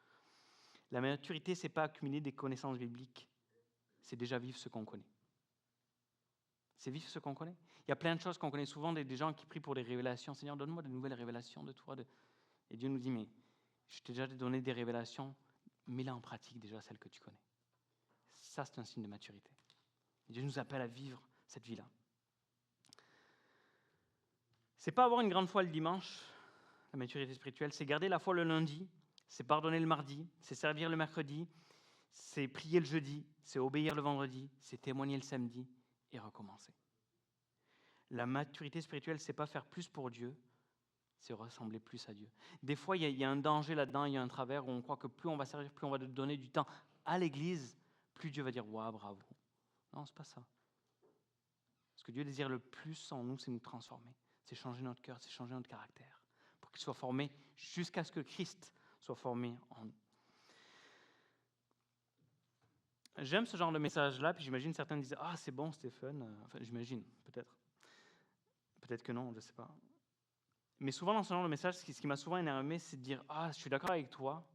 La maturité, ce n'est pas accumuler des connaissances bibliques, c'est déjà vivre ce qu'on connaît. C'est vivre ce qu'on connaît. Il y a plein de choses qu'on connaît souvent, des gens qui prient pour des révélations. Seigneur, donne-moi de nouvelles révélations de toi. Et Dieu nous dit, mais je t'ai déjà donné des révélations, mets-la en pratique déjà, celles que tu connais. Ça, c'est un signe de maturité. Et Dieu nous appelle à vivre cette vie-là. C'est pas avoir une grande foi le dimanche, la maturité spirituelle, c'est garder la foi le lundi, c'est pardonner le mardi, c'est servir le mercredi, c'est prier le jeudi, c'est obéir le vendredi, c'est témoigner le samedi et recommencer. La maturité spirituelle, c'est pas faire plus pour Dieu, c'est ressembler plus à Dieu. Des fois, il y a un danger là-dedans, il y a un travers où on croit que plus on va servir, plus on va donner du temps à l'Église, plus Dieu va dire « Waouh, bravo ». Non, c'est pas ça. Ce que Dieu désire le plus en nous, c'est nous transformer. C'est changer notre cœur, c'est changer notre caractère, pour qu'il soit formé jusqu'à ce que Christ soit formé en nous. J'aime ce genre de message-là, puis j'imagine certains disent « Ah, c'est bon, Stéphane ». Enfin, j'imagine, peut-être. Peut-être que non, je ne sais pas. Mais souvent, dans ce genre de message, ce qui m'a souvent énervé, c'est de dire « Ah, je suis d'accord avec toi,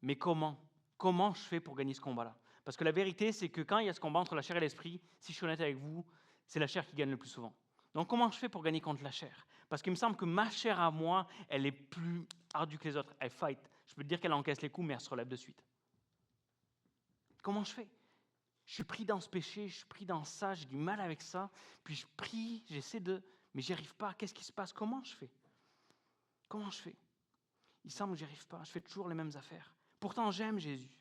mais comment ? Comment je fais pour gagner ce combat-là ?» Parce que la vérité, c'est que quand il y a ce combat entre la chair et l'esprit, si je suis honnête avec vous, c'est la chair qui gagne le plus souvent. Donc, comment je fais pour gagner contre la chair? Parce qu'il me semble que ma chair à moi, elle est plus ardue que les autres. Elle fight. Je peux te dire qu'elle encaisse les coups, mais elle se relève de suite. Comment je fais? Je suis pris dans ce péché, je suis pris dans ça, j'ai du mal avec ça. Puis je prie, mais j'y arrive pas. Qu'est-ce qui se passe? Comment je fais? Comment je fais? Il semble que j'y arrive pas. Je fais toujours les mêmes affaires. Pourtant, j'aime Jésus.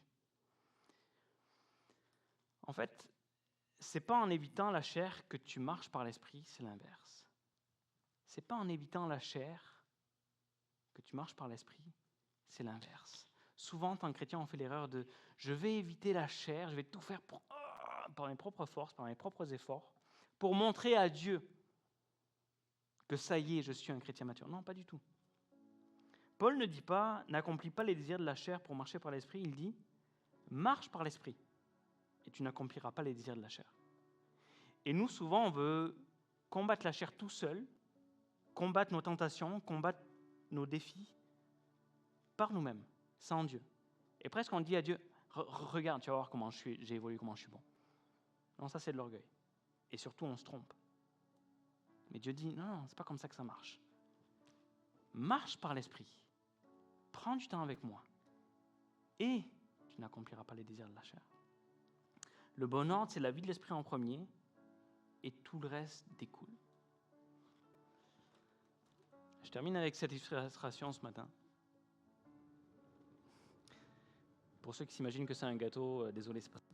En fait, c'est pas en évitant la chair que tu marches par l'esprit, c'est l'inverse. C'est pas en évitant la chair que tu marches par l'esprit, c'est l'inverse. Souvent, en tant que chrétien, on fait l'erreur de « je vais éviter la chair, je vais tout faire par mes propres forces, par mes propres efforts, pour montrer à Dieu que ça y est, je suis un chrétien mature. » Non, pas du tout. Paul ne dit pas « n'accomplis pas les désirs de la chair pour marcher par l'esprit », il dit « marche par l'esprit et tu n'accompliras pas les désirs de la chair ». Et nous, souvent, on veut combattre la chair tout seul, combattre nos tentations, combattre nos défis par nous-mêmes, sans Dieu. Et presque on dit à Dieu, regarde, tu vas voir comment j'ai évolué, comment je suis bon. Non, ça c'est de l'orgueil. Et surtout, on se trompe. Mais Dieu dit, non, c'est pas comme ça que ça marche. Marche par l'esprit. Prends du temps avec moi. Et tu n'accompliras pas les désirs de la chair. Le bon ordre, c'est la vie de l'esprit en premier, et tout le reste découle. Je termine avec cette illustration ce matin. Pour ceux qui s'imaginent que c'est un gâteau, désolé, c'est pas ça.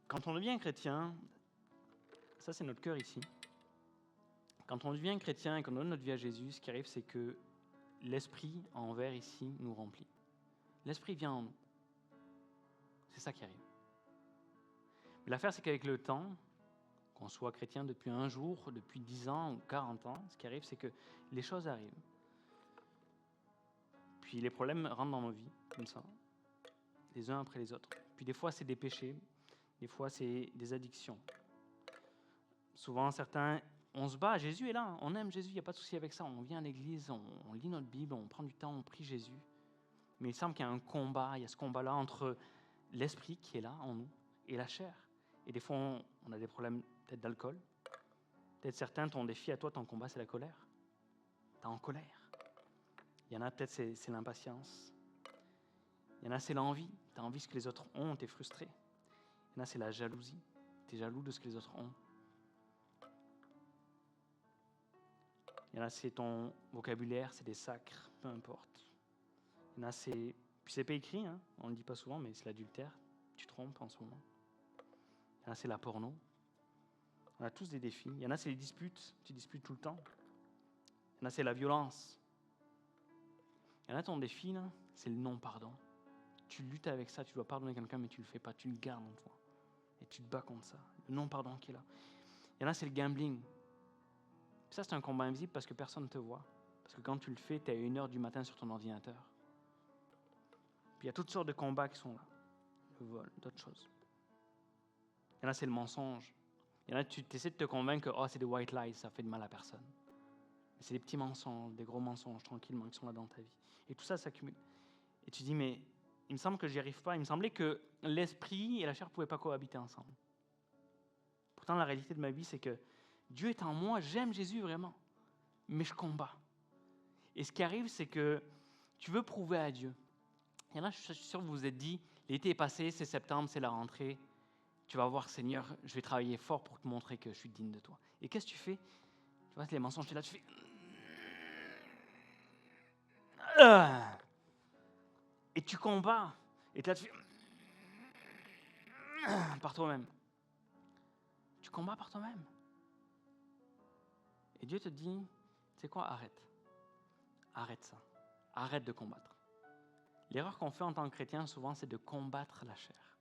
Quand on devient chrétien, ça c'est notre cœur ici. Quand on devient chrétien et qu'on donne notre vie à Jésus, ce qui arrive, c'est que l'Esprit en vert ici nous remplit. L'Esprit vient en nous. C'est ça qui arrive. Mais l'affaire, c'est qu'avec le temps, qu'on soit chrétien depuis un jour, depuis 10 ans ou 40 ans, ce qui arrive, c'est que les choses arrivent. Puis les problèmes rentrent dans nos vies, comme ça, les uns après les autres. Puis des fois, c'est des péchés, des fois, c'est des addictions. Souvent, certains, on se bat, Jésus est là, on aime Jésus, il n'y a pas de souci avec ça. On vient à l'église, on lit notre Bible, on prend du temps, on prie Jésus. Mais il semble qu'il y a un combat, il y a ce combat-là entre l'esprit qui est là en nous et la chair. Et des fois, on a des problèmes peut-être d'alcool. Peut-être certains, ton défi à toi, ton combat, c'est la colère. T'es en colère. Il y en a peut-être, c'est l'impatience. Il y en a, c'est l'envie. Tu as envie de ce que les autres ont, tu es frustré. Il y en a, c'est la jalousie. Tu es jaloux de ce que les autres ont. Il y en a, c'est ton vocabulaire, c'est des sacres, peu importe. Il y en a, c'est... Puis c'est pas écrit, hein, on ne le dit pas souvent, mais c'est l'adultère. Tu te trompes en ce moment. Il y en a, c'est la porno. On a tous des défis. Il y en a, c'est les disputes. Tu disputes tout le temps. Il y en a, c'est la violence. Il y en a, ton défi, là, c'est le non-pardon. Tu luttes avec ça, tu dois pardonner quelqu'un, mais tu ne le fais pas. Tu le gardes en toi. Et tu te bats contre ça. Le non-pardon qui est là. Il y en a, c'est le gambling. Puis ça, c'est un combat invisible parce que personne ne te voit. Parce que quand tu le fais, tu es à 1h du matin sur ton ordinateur. Puis il y a toutes sortes de combats qui sont là. Le vol, d'autres choses. Il y en a, c'est le mensonge. Il y en a, tu essaies de te convaincre que c'est des white lies, ça fait de mal à personne. Mais c'est des petits mensonges, des gros mensonges, tranquillement, qui sont là dans ta vie. Et tout ça s'accumule. Et tu dis, mais il me semble que j'y arrive pas. Il me semblait que l'esprit et la chair ne pouvaient pas cohabiter ensemble. Pourtant, la réalité de ma vie, c'est que Dieu est en moi, j'aime Jésus vraiment, mais je combats. Et ce qui arrive, c'est que tu veux prouver à Dieu. Il y en a, je suis sûr que vous vous êtes dit, l'été est passé, c'est septembre, c'est la rentrée. Tu vas voir, Seigneur, je vais travailler fort pour te montrer que je suis digne de toi. Et qu'est-ce que tu fais? Tu vois, les mensonges, tu es là, tu fais... Et tu combats. Et là, tu fais... par toi-même. Tu combats par toi-même. Et Dieu te dit, tu sais quoi, arrête. Arrête ça. Arrête de combattre. L'erreur qu'on fait en tant que chrétien, souvent, c'est de combattre la chair.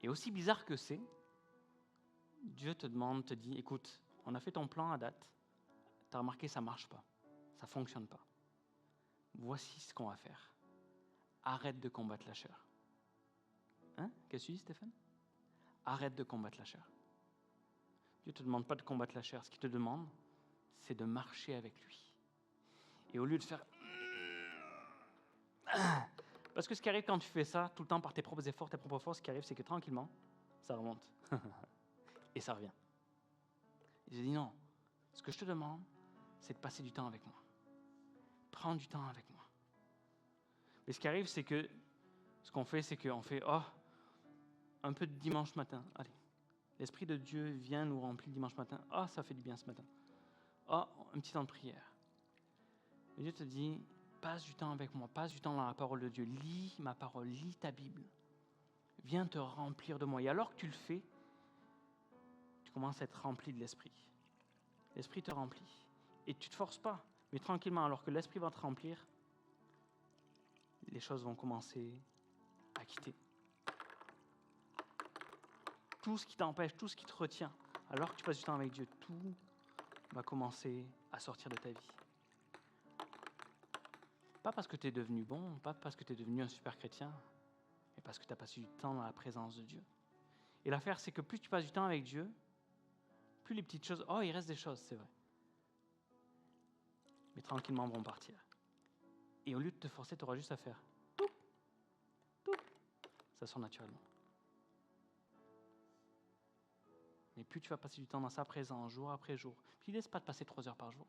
Et aussi bizarre que c'est, Dieu te demande, te dit, écoute, on a fait ton plan à date, tu as remarqué, ça ne marche pas, ça ne fonctionne pas. Voici ce qu'on va faire. Arrête de combattre la chair. Hein? Qu'est-ce que tu dis, Stéphane? Arrête de combattre la chair. Dieu ne te demande pas de combattre la chair. Ce qu'il te demande, c'est de marcher avec lui. Et au lieu de faire... Parce que ce qui arrive quand tu fais ça, tout le temps par tes propres efforts, tes propres forces, ce qui arrive, c'est que tranquillement, ça remonte. Et ça revient. Et j'ai dit non, Ce que je te demande, c'est de passer du temps avec moi. Prends du temps avec moi. Mais ce qui arrive, c'est que ce qu'on fait, c'est qu'on fait un peu de dimanche matin. Allez, l'Esprit de Dieu vient nous remplir le dimanche matin. Ça fait du bien ce matin. Un petit temps de prière. Et Dieu te dit, passe du temps avec moi, passe du temps dans la parole de Dieu. Lis ma parole, lis ta Bible. Viens te remplir de moi. Et alors que tu le fais, tu commences à être rempli de l'Esprit. L'Esprit te remplit. Et tu ne te forces pas, mais tranquillement, alors que l'Esprit va te remplir, les choses vont commencer à quitter. Tout ce qui t'empêche, tout ce qui te retient, alors que tu passes du temps avec Dieu, tout va commencer à sortir de ta vie. Pas parce que tu es devenu bon, pas parce que tu es devenu un super chrétien, mais parce que tu as passé du temps dans la présence de Dieu. Et l'affaire, c'est que plus tu passes du temps avec Dieu, plus les petites choses, il reste des choses, c'est vrai, mais tranquillement vont partir. Et au lieu de te forcer, tu auras juste à faire tout, ça sort naturellement. Mais plus tu vas passer du temps dans sa présence, jour après jour, puis laisse pas de passer 3 heures par jour.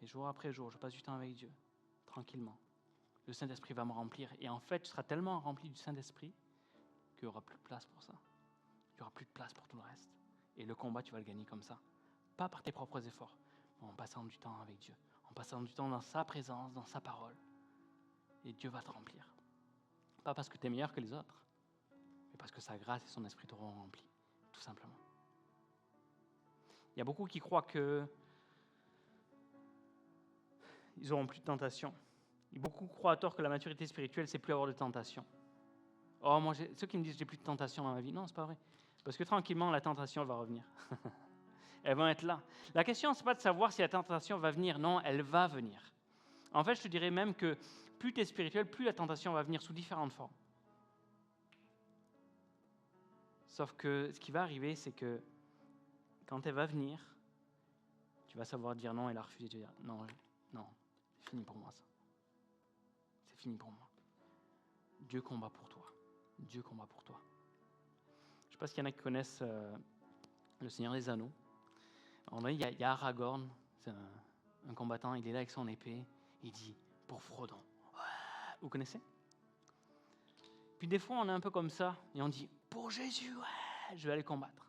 Mais jour après jour, je passe du temps avec Dieu, tranquillement. Le Saint-Esprit va me remplir. Et en fait, tu seras tellement rempli du Saint-Esprit qu'il n'y aura plus de place pour ça. Il n'y aura plus de place pour tout le reste. Et le combat, tu vas le gagner comme ça. Pas par tes propres efforts, mais en passant du temps avec Dieu. En passant du temps dans sa présence, dans sa parole. Et Dieu va te remplir. Pas parce que tu es meilleur que les autres, mais parce que sa grâce et son esprit t'auront rempli. Tout simplement. Il y a beaucoup qui croient que ils n'auront plus de tentation. Beaucoup croient à tort que la maturité spirituelle, c'est plus avoir de tentation. Ceux qui me disent que j'ai plus de tentation dans ma vie, non, c'est pas vrai. Parce que tranquillement, la tentation va revenir. Elles vont être là. La question, c'est pas de savoir si la tentation va venir. Non, elle va venir. En fait, je te dirais même que plus tu es spirituel, plus la tentation va venir sous différentes formes. Sauf que ce qui va arriver, c'est que quand elle va venir, tu vas savoir dire non et la refuser. Tu vas dire non, c'est fini pour moi ça. C'est fini pour moi. Dieu combat pour toi. Dieu combat pour toi. Je ne sais pas s'il y en a qui connaissent le Seigneur des Anneaux. Il y a Aragorn, c'est un combattant, il est là avec son épée, il dit « pour Frodon ». Vous connaissez? Puis des fois, on est un peu comme ça, et on dit « pour Jésus, je vais aller combattre ».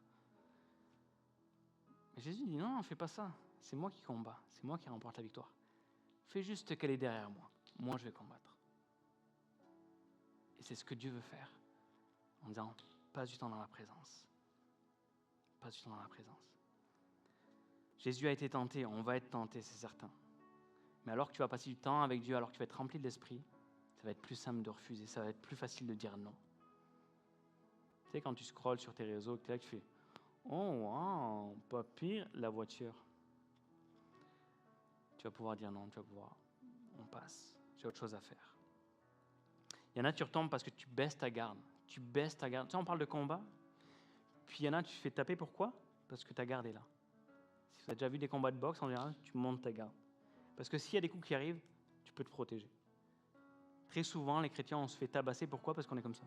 Mais Jésus dit « non, fais pas ça, c'est moi qui combats, c'est moi qui remporte la victoire. Fais juste qu'elle est derrière moi, moi je vais combattre ». Et c'est ce que Dieu veut faire, en disant « passe du temps dans la présence ». Passe du temps dans la présence. Jésus a été tenté, on va être tenté, c'est certain. Mais alors que tu vas passer du temps avec Dieu, alors que tu vas être rempli de l'Esprit, ça va être plus simple de refuser, ça va être plus facile de dire non. Tu sais, quand tu scrolles sur tes réseaux, tu es là, tu fais « oh, wow, pas pire, la voiture ». Tu vas pouvoir dire non, on passe, j'ai autre chose à faire. Il y en a, tu retombes parce que tu baisses ta garde. Tu baisses ta garde. Tu sais, on parle de combat, puis il y en a, tu te fais taper, pourquoi? Parce que ta garde est là. Si tu as déjà vu des combats de boxe, en général, tu montes ta garde. Parce que s'il y a des coups qui arrivent, tu peux te protéger. Très souvent, les chrétiens, on se fait tabasser. Pourquoi? Parce qu'on est comme ça.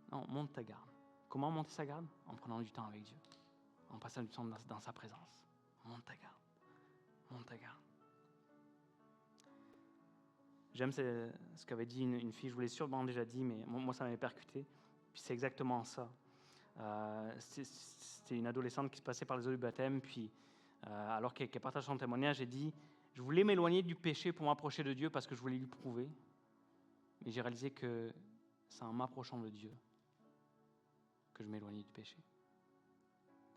Non, monte ta garde. Comment monter sa garde? En prenant du temps avec Dieu. En passant du temps dans sa présence. Monte ta garde. Monte ta garde. J'aime ce qu'avait dit une fille, je vous l'ai sûrement déjà dit, mais moi ça m'avait percuté. Puis c'est exactement ça. C'était une adolescente qui se passait par les eaux du baptême, puis alors qu'elle partage son témoignage, elle dit « Je voulais m'éloigner du péché pour m'approcher de Dieu parce que je voulais lui prouver. Mais j'ai réalisé que c'est en m'approchant de Dieu que je m'éloignais du péché. »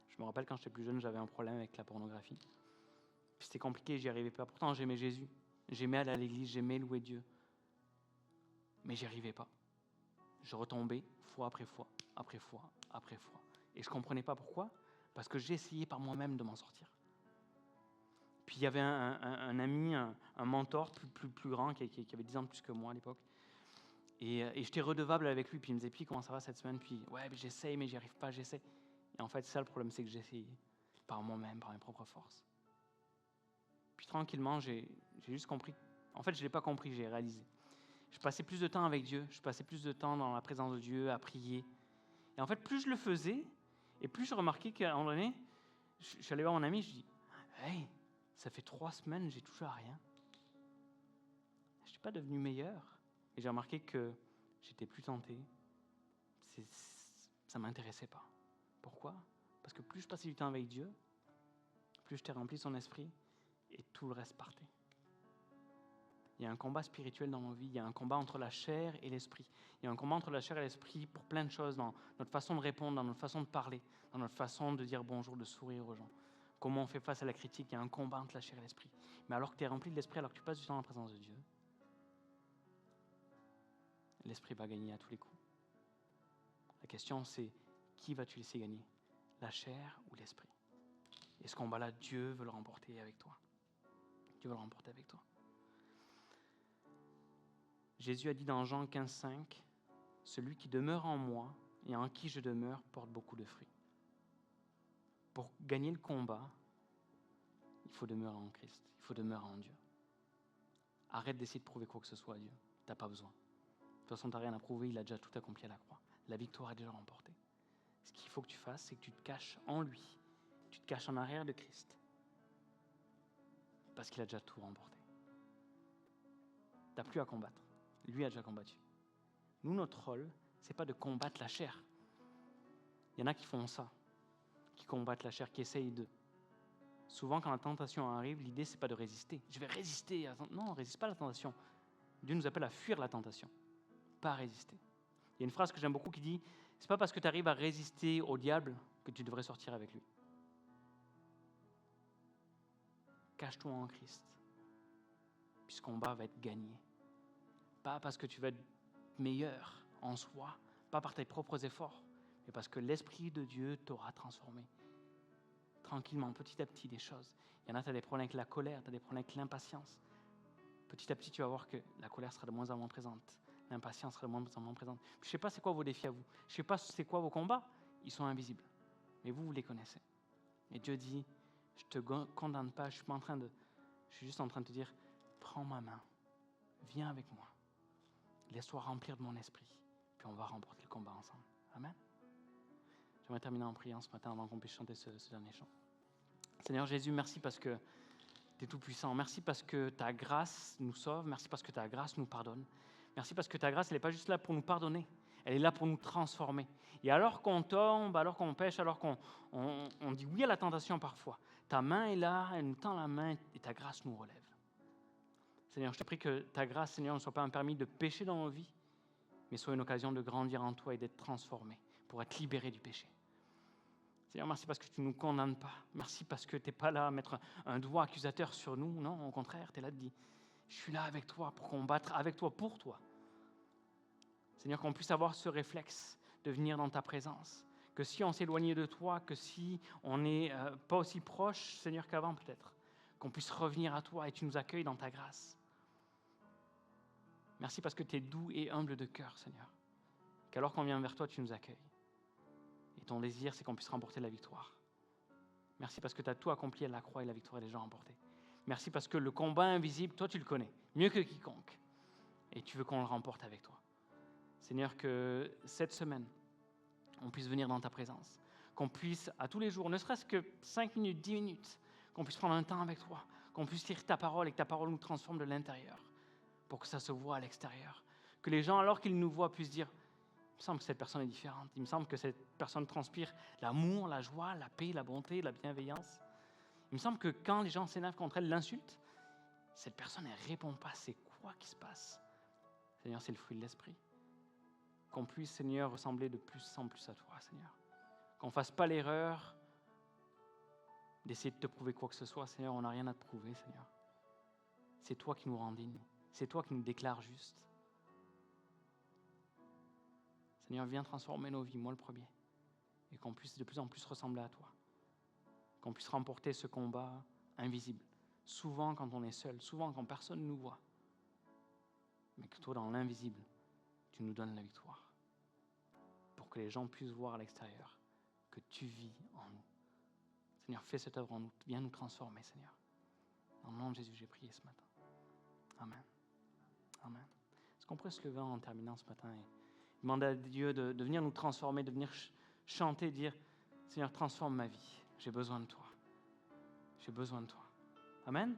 Je me rappelle quand j'étais plus jeune, j'avais un problème avec la pornographie. Puis c'était compliqué, j'y arrivais pas. Pourtant, j'aimais Jésus. J'aimais aller à l'église, j'aimais louer Dieu. Mais j'y arrivais pas. Je retombais fois après fois, après fois, après fois. Et je ne comprenais pas pourquoi, parce que j'essayais par moi-même de m'en sortir. Puis il y avait un ami, un mentor plus grand, qui avait 10 ans de plus que moi à l'époque. Et j'étais redevable avec lui, puis il me disait « Puis comment ça va cette semaine ?» Puis « Ouais, mais j'essaye, mais j'y arrive pas, j'essaie. » Et en fait, c'est ça le problème, c'est que j'essayais par moi-même, par mes propres forces. Puis tranquillement, j'ai juste compris. En fait, je ne l'ai pas compris, j'ai réalisé. Je passais plus de temps avec Dieu, je passais plus de temps dans la présence de Dieu, à prier. Et en fait, plus je le faisais, et plus je remarquais qu'à un moment donné, Je suis allé voir mon ami, je dis, hey, ça fait 3 semaines, j'ai touché à rien. Je ne suis pas devenu meilleur. Et j'ai remarqué que j'étais plus tenté. Ça ne m'intéressait pas. Pourquoi? Parce que plus je passais du temps avec Dieu, plus j'étais rempli de son esprit et tout le reste partait. Il y a un combat spirituel dans nos vies, il y a un combat entre la chair et l'esprit. Il y a un combat entre la chair et l'esprit pour plein de choses, dans notre façon de répondre, dans notre façon de parler, dans notre façon de dire bonjour, de sourire aux gens. Comment on fait face à la critique, il y a un combat entre la chair et l'esprit. Mais alors que tu es rempli de l'esprit, alors que tu passes du temps dans la présence de Dieu, l'esprit va gagner à tous les coups. La question c'est, qui vas-tu laisser gagner? La chair ou l'esprit? Et ce combat-là, Dieu veut le remporter avec toi. Dieu veut le remporter avec toi. Jésus a dit dans Jean 15,5, « Celui qui demeure en moi et en qui je demeure porte beaucoup de fruits. » Pour gagner le combat, il faut demeurer en Christ, il faut demeurer en Dieu. Arrête d'essayer de prouver quoi que ce soit à Dieu, tu n'as pas besoin. De toute façon, tu n'as rien à prouver, il a déjà tout accompli à la croix. La victoire est déjà remportée. Ce qu'il faut que tu fasses, c'est que tu te caches en lui, tu te caches en arrière de Christ, parce qu'il a déjà tout remporté. Tu n'as plus à combattre. Lui a déjà combattu. Nous, notre rôle, ce n'est pas de combattre la chair. Il y en a qui font ça, qui combattent la chair, qui essayent de. Souvent, quand la tentation arrive, l'idée, ce n'est pas de résister. Je vais résister. Non, on ne résiste pas à la tentation. Dieu nous appelle à fuir la tentation, pas à résister. Il y a une phrase que j'aime beaucoup qui dit « C'est pas parce que tu arrives à résister au diable que tu devrais sortir avec lui. » Cache-toi en Christ, puis ce combat va être gagné. Pas parce que tu vas être meilleur en soi, pas par tes propres efforts, mais parce que l'Esprit de Dieu t'aura transformé. Tranquillement, petit à petit, des choses. Il y en a, tu as des problèmes avec la colère, tu as des problèmes avec l'impatience. Petit à petit, tu vas voir que la colère sera de moins en moins présente. L'impatience sera de moins en moins présente. Je ne sais pas c'est quoi vos défis à vous. Je ne sais pas c'est quoi vos combats. Ils sont invisibles. Mais vous les connaissez. Et Dieu dit, je ne te condamne pas, je suis juste en train de te dire, prends ma main, viens avec moi. Laisse-toi remplir de mon esprit, puis on va remporter le combat ensemble. Amen. J'aimerais terminer en priant ce matin avant qu'on puisse chanter ce dernier chant. Seigneur Jésus, merci parce que tu es tout puissant. Merci parce que ta grâce nous sauve. Merci parce que ta grâce nous pardonne. Merci parce que ta grâce, elle n'est pas juste là pour nous pardonner. Elle est là pour nous transformer. Et alors qu'on tombe, alors qu'on pêche, alors qu'on dit oui à la tentation parfois, ta main est là, elle nous tend la main et ta grâce nous relève. Seigneur, je te prie que ta grâce, Seigneur, ne soit pas un permis de pécher dans nos vies, mais soit une occasion de grandir en toi et d'être transformé pour être libéré du péché. Seigneur, merci parce que tu ne nous condamnes pas. Merci parce que tu n'es pas là à mettre un doigt accusateur sur nous. Non, au contraire, tu es là de dire, je suis là avec toi pour combattre avec toi, pour toi. Seigneur, qu'on puisse avoir ce réflexe de venir dans ta présence. Que si on s'éloignait de toi, que si on n'est pas aussi proche, Seigneur, qu'avant peut-être, qu'on puisse revenir à toi et tu nous accueilles dans ta grâce. Merci parce que tu es doux et humble de cœur, Seigneur. Qu'alors qu'on vient vers toi, tu nous accueilles. Et ton désir, c'est qu'on puisse remporter la victoire. Merci parce que tu as tout accompli à la croix et la victoire est déjà remportée. Merci parce que le combat invisible, toi, tu le connais, mieux que quiconque. Et tu veux qu'on le remporte avec toi. Seigneur, que cette semaine, on puisse venir dans ta présence. Qu'on puisse, à tous les jours, ne serait-ce que 5 minutes, 10 minutes, qu'on puisse prendre un temps avec toi. Qu'on puisse lire ta parole et que ta parole nous transforme de l'intérieur pour que ça se voit à l'extérieur. Que les gens, alors qu'ils nous voient, puissent dire « Il me semble que cette personne est différente. Il me semble que cette personne transpire l'amour, la joie, la paix, la bonté, la bienveillance. Il me semble que quand les gens s'énervent contre elle, l'insultent, cette personne, elle ne répond pas. C'est quoi qui se passe? Seigneur, c'est le fruit de l'esprit. Qu'on puisse, Seigneur, ressembler de plus en plus à toi, Seigneur. Qu'on ne fasse pas l'erreur d'essayer de te prouver quoi que ce soit, Seigneur. On n'a rien à te prouver, Seigneur. C'est toi qui nous rends dignes. C'est toi qui nous déclares justes. Seigneur, viens transformer nos vies, moi le premier. Et qu'on puisse de plus en plus ressembler à toi. Qu'on puisse remporter ce combat invisible. Souvent quand on est seul, souvent quand personne ne nous voit. Mais que toi, dans l'invisible, tu nous donnes la victoire. Pour que les gens puissent voir à l'extérieur que tu vis en nous. Seigneur, fais cette œuvre en nous. Viens nous transformer, Seigneur. Dans le nom de Jésus, j'ai prié ce matin. Amen. Amen. Est-ce qu'on pourrait se lever en terminant ce matin et demander à Dieu de venir nous transformer, de venir chanter, dire « Seigneur, transforme ma vie. J'ai besoin de toi. » J'ai besoin de toi. Amen.